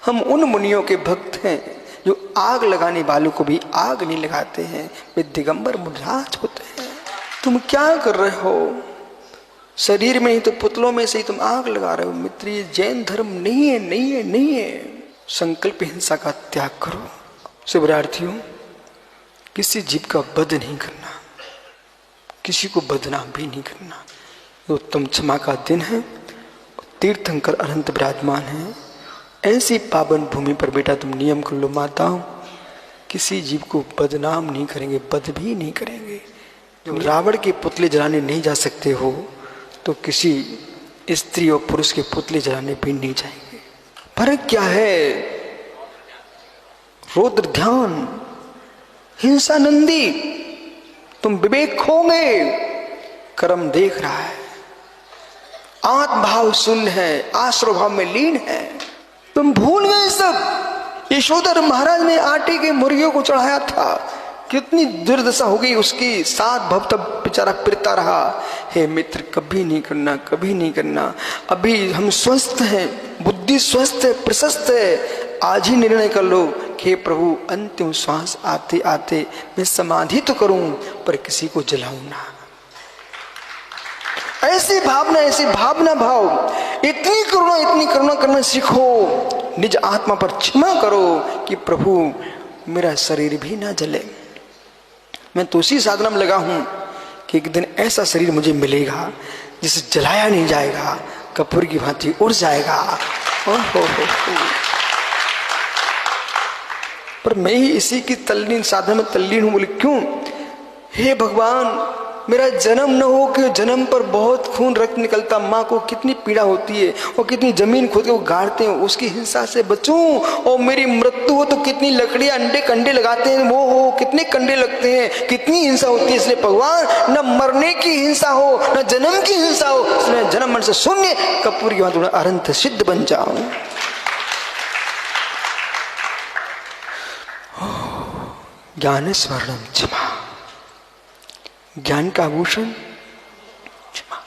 हम उन मुनियों के भक्त हैं जो आग लगाने वालों को भी आग नहीं लगाते हैं, वे दिगंबर मुनिराज होते हैं। तुम क्या कर रहे हो? शरीर में ही तो, पुतलों में से ही तुम आग लगा रहे हो। मित्र, ये जैन धर्म नहीं है, नहीं है, नहीं है। संकल्प हिंसा का त्याग करो। शिवरार्थियों, किसी जीव का वध नहीं करना, किसी को बदनाम भी नहीं करना। उत्तम क्षमा का दिन है, तीर्थंकर अनंत विराजमान है। ऐसी पावन भूमि पर बेटा तुम नियम कर लो। माताओं, किसी जीव को बदनाम नहीं करेंगे, वध भी नहीं करेंगे। जो रावण के पुतले जलाने नहीं जा सकते हो, तो किसी स्त्री और पुरुष के पुतले जलाने भी नहीं जाएंगे। फर्क क्या है? रौद्र ध्यान, हिंसा नंदी, तुम विवेक खोगे, कर्म देख रहा है, आत्मभाव शून्य है, आश्रय भाव में लीन है। तुम भूल गए सब। यशोधर महाराज ने आटे के मुर्गियों को चढ़ाया था, कितनी दुर्दशा हो गई उसकी, 7 भव तब बेचारा पिरता रहा। हे मित्र, कभी नहीं करना, कभी नहीं करना। अभी हम स्वस्थ हैं, बुद्धि स्वस्थ है, प्रशस्त है। आज ही निर्णय कर लो कि प्रभु, अंतिम श्वास आते आते मैं समाधि तो करूं, पर किसी को जलाऊं ना। ऐसी भावना भाव, इतनी करुणा करना सीखो। निज आत्मा पर क्षमा करो कि प्रभु मेरा शरीर भी ना जले। मैं तो उसी साधना में लगा हूं कि एक दिन ऐसा शरीर मुझे मिलेगा जिसे जलाया नहीं जाएगा, कपूर की भांति उड़ जाएगा। हो। पर मैं ही इसी की तल्लीन साधना में तल्लीन हूं। बोले क्यों? हे भगवान, मेरा जन्म न हो कि जन्म पर बहुत खून रक्त निकलता, माँ को कितनी पीड़ा होती है, और कितनी जमीन खोद के वो गाड़ते हैं, उसकी हिंसा से बचूं। और मेरी मृत्यु हो तो कितनी लकड़ियां अंडे कंडे लगाते हैं, वो हो कितने कंडे लगते हैं, कितनी हिंसा होती है। इसलिए भगवान, न मरने की हिंसा हो, न जन्म की हिंसा हो, इसलिए जन्म मन से शून्य, कपूर की बात अनंत सिद्ध बन जाऊं। ज्ञान स्वर्णम क्षमा, ज्ञान का आभूषण क्षमा।